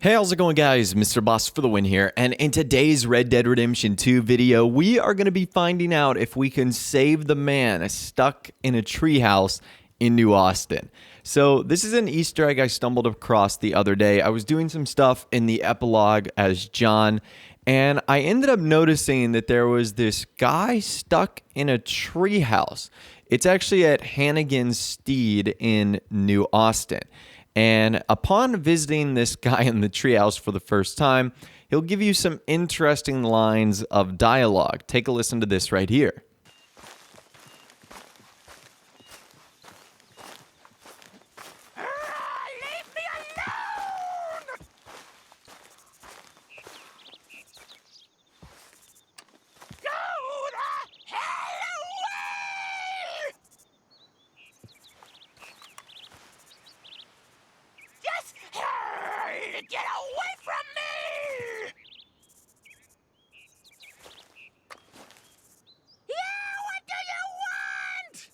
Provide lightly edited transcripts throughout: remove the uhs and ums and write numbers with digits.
Hey, how's it going, guys? Mr. Boss for the win here, and in today's Red Dead Redemption 2 video, we are going to be finding out if we can save the man stuck in a treehouse in New Austin. So this is an Easter egg I stumbled across the other day. I was doing some stuff in the epilogue as John, and I ended up noticing that there was this guy stuck in a treehouse. It's actually at Hannigan's Steed in New Austin. And upon visiting this guy in the treehouse for the first time, he'll give you some interesting lines of dialogue. Take a listen to this right here. Leave me alone! Go the hell away! Just get away from me! Yeah, what do you want?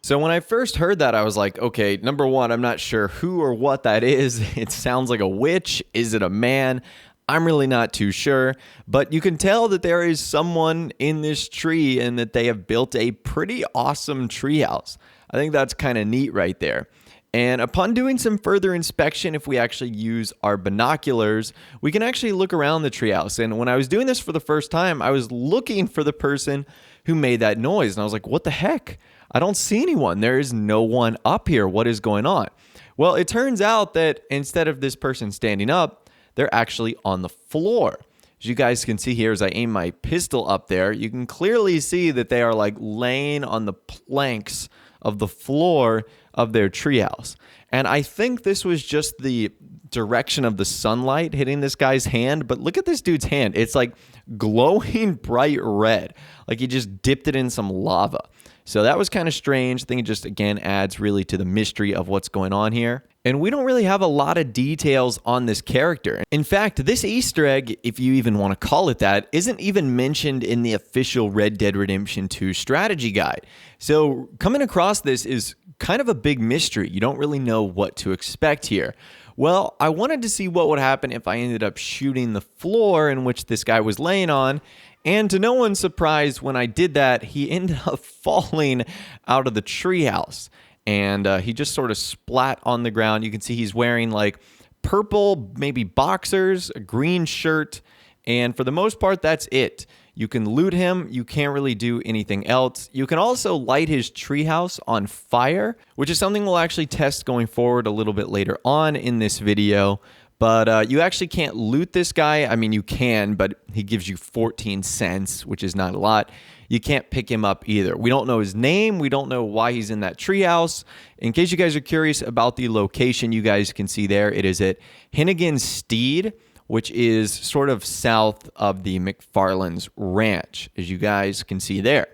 So when I first heard that, I was like, okay, number one, I'm not sure who or what that is. It sounds like a witch. Is it a man? I'm really not too sure, but you can tell that there is someone in this tree and that they have built a pretty awesome treehouse. I think that's kind of neat right there. And upon doing some further inspection, if we actually use our binoculars, we can actually look around the treehouse. And when I was doing this for the first time, I was looking for the person who made that noise. And I was like, what the heck? I don't see anyone. There is no one up here. What is going on? Well, it turns out that instead of this person standing up, they're actually on the floor. As you guys can see here, as I aim my pistol up there, you can clearly see that they are like laying on the planks of the floor of their treehouse. And I think this was just the direction of the sunlight hitting this guy's hand, but look at this dude's hand. It's like glowing bright red, like he just dipped it in some lava. So that was kind of strange. I think it just, again, adds really to the mystery of what's going on here. And we don't really have a lot of details on this character. In fact, this Easter egg, if you even want to call it that, isn't even mentioned in the official Red Dead Redemption 2 strategy guide. So coming across this is kind of a big mystery. You don't really know what to expect here. Well, I wanted to see what would happen if I ended up shooting the floor in which this guy was laying on. And to no one's surprise, when I did that, he ended up falling out of the treehouse. And he just sort of splat on the ground. You can see he's wearing like purple, maybe boxers, a green shirt. And for the most part, that's it. You can loot him. You can't really do anything else. You can also light his treehouse on fire, which is something we'll actually test going forward a little bit later on in this video. But you actually can't loot this guy. I mean, you can, but he gives you 14 cents, which is not a lot. You can't pick him up either. We don't know his name. We don't know why he's in that treehouse. In case you guys are curious about the location, you guys can see there. It is at Hannigan's Steed, which is sort of south of the Macfarlane Ranch, as you guys can see there.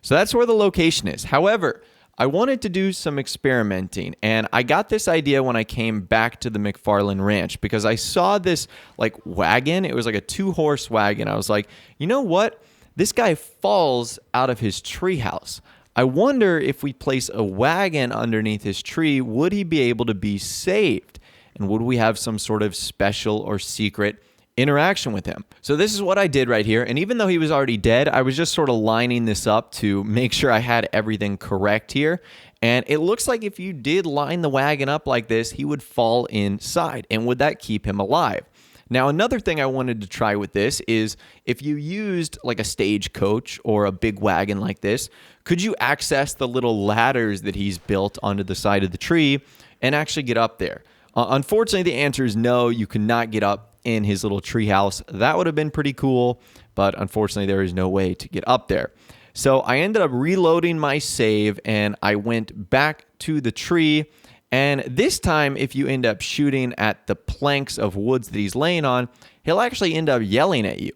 So that's where the location is. However, I wanted to do some experimenting, and I got this idea when I came back to the Macfarlane Ranch because I saw this like wagon. It was like a 2-horse wagon. I was like, you know what? This guy falls out of his treehouse. I wonder if we place a wagon underneath his tree, would he be able to be saved? And would we have some sort of special or secret interaction with him? So this is what I did right here. And even though he was already dead, I was just sort of lining this up to make sure I had everything correct here. And it looks like if you did line the wagon up like this, he would fall inside. And would that keep him alive? Now, another thing I wanted to try with this is if you used like a stagecoach or a big wagon like this, could you access the little ladders that he's built onto the side of the tree and actually get up there? Unfortunately, the answer is no, you cannot get up in his little treehouse. That would have been pretty cool, but unfortunately, there is no way to get up there. So I ended up reloading my save, and I went back to the tree. And this time, if you end up shooting at the planks of woods that he's laying on, he'll actually end up yelling at you.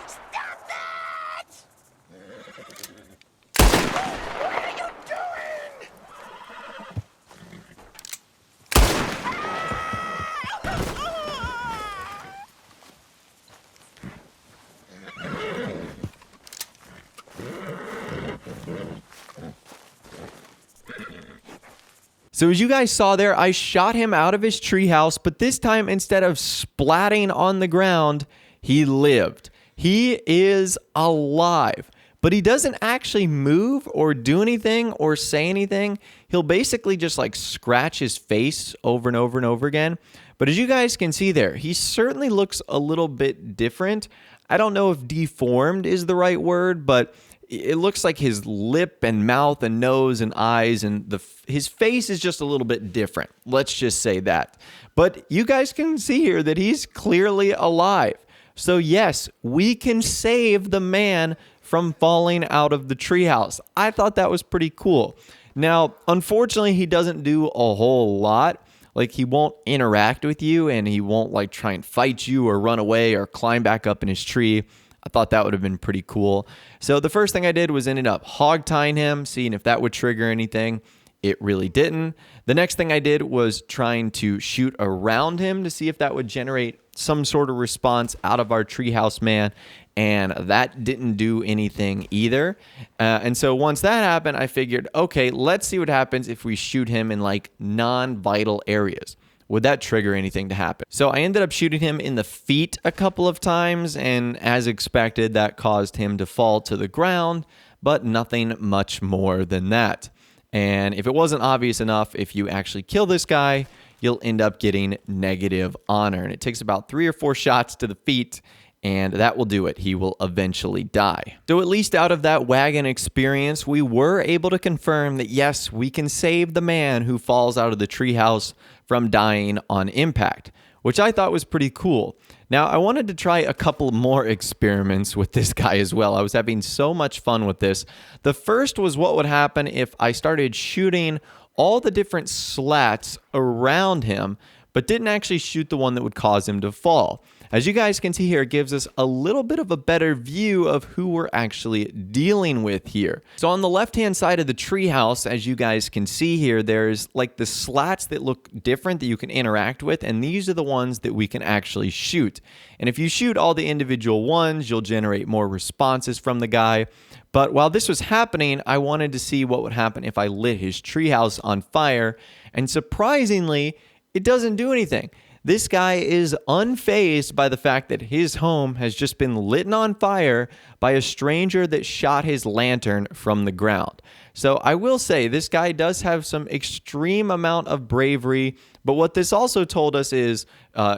Stop that! What are you doing? So as you guys saw there, I shot him out of his treehouse, but this time instead of splatting on the ground, he lived. He is alive, but he doesn't actually move or do anything or say anything. He'll basically just like scratch his face over and over and over again. But as you guys can see there, he certainly looks a little bit different. I don't know if deformed is the right word, but it looks like his lip and mouth and nose and eyes and his face is just a little bit different. Let's just say that. But you guys can see here that he's clearly alive. So yes, we can save the man from falling out of the treehouse. I thought that was pretty cool. Now, unfortunately, he doesn't do a whole lot. Like, he won't interact with you and he won't like try and fight you or run away or climb back up in his tree. I thought that would have been pretty cool. So the first thing I did was ended up hog-tying him, seeing if that would trigger anything. It really didn't. The next thing I did was trying to shoot around him to see if that would generate some sort of response out of our treehouse man, and that didn't do anything either. And so once that happened, I figured, okay, let's see what happens if we shoot him in like non-vital areas. Would that trigger anything to happen? So I ended up shooting him in the feet a couple of times, and as expected, that caused him to fall to the ground, but nothing much more than that. And if it wasn't obvious enough, if you actually kill this guy, you'll end up getting negative honor. And it takes about 3 or 4 shots to the feet, and that will do it. He will eventually die. So at least out of that wagon experience, we were able to confirm that yes, we can save the man who falls out of the treehouse from dying on impact, which I thought was pretty cool. Now, I wanted to try a couple more experiments with this guy as well. I was having so much fun with this. The first was what would happen if I started shooting all the different slats around him, but didn't actually shoot the one that would cause him to fall. As you guys can see here, it gives us a little bit of a better view of who we're actually dealing with here. So on the left-hand side of the treehouse, as you guys can see here, there's like the slats that look different that you can interact with, and these are the ones that we can actually shoot. And if you shoot all the individual ones, you'll generate more responses from the guy. But while this was happening, I wanted to see what would happen if I lit his treehouse on fire, and surprisingly, it doesn't do anything. This guy is unfazed by the fact that his home has just been lit on fire by a stranger that shot his lantern from the ground. So I will say this guy does have some extreme amount of bravery, but what this also told us is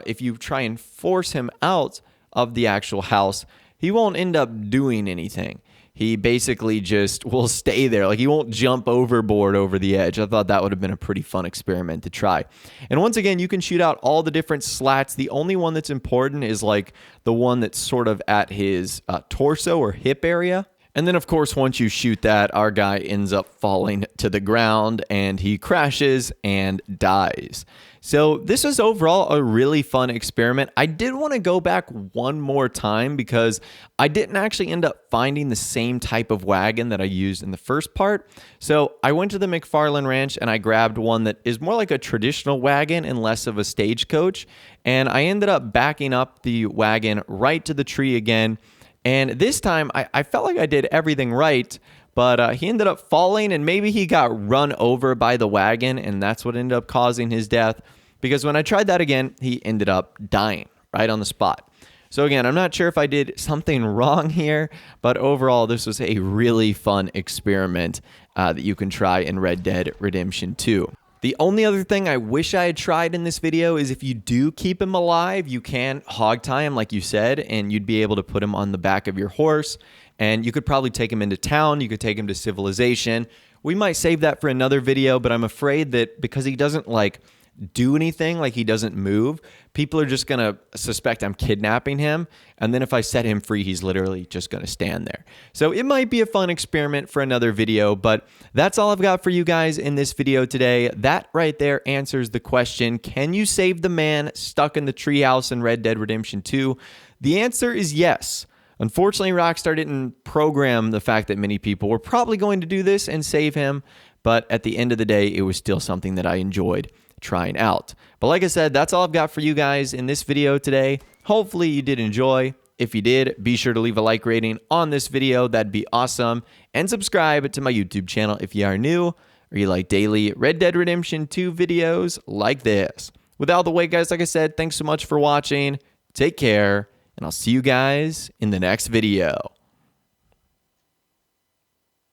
if you try and force him out of the actual house, he won't end up doing anything. He basically just will stay there. Like, he won't jump overboard over the edge. I thought that would have been a pretty fun experiment to try. And once again, you can shoot out all the different slats. The only one that's important is like the one that's sort of at his torso or hip area. And then, of course, once you shoot that, our guy ends up falling to the ground and he crashes and dies. So this was overall a really fun experiment. I did want to go back one more time because I didn't actually end up finding the same type of wagon that I used in the first part. So I went to the Macfarlane Ranch and I grabbed one that is more like a traditional wagon and less of a stagecoach. And I ended up backing up the wagon right to the tree again. And this time, I felt like I did everything right, but he ended up falling, and maybe he got run over by the wagon, and that's what ended up causing his death, because when I tried that again, he ended up dying right on the spot. So again, I'm not sure if I did something wrong here, but overall, this was a really fun experiment that you can try in Red Dead Redemption 2. The only other thing I wish I had tried in this video is if you do keep him alive, you can hog-tie him like you said, and you'd be able to put him on the back of your horse, and you could probably take him into town, you could take him to civilization. We might save that for another video, but I'm afraid that because he doesn't like do anything, like he doesn't move, people are just going to suspect I'm kidnapping him. And then if I set him free, he's literally just going to stand there. So it might be a fun experiment for another video, but that's all I've got for you guys in this video today. That right there answers the question, can you save the man stuck in the treehouse in Red Dead Redemption 2? The answer is yes. Unfortunately, Rockstar didn't program the fact that many people were probably going to do this and save him, but at the end of the day, it was still something that I enjoyed trying out. But like I said, that's all I've got for you guys in this video today. Hopefully you did enjoy. If you did, be sure to leave a like rating on this video. That'd be awesome. And subscribe to my YouTube channel if you are new. or you like daily Red Dead Redemption 2 videos like this. With all the way, guys, like I said, thanks so much for watching. Take care, and I'll see you guys in the next video.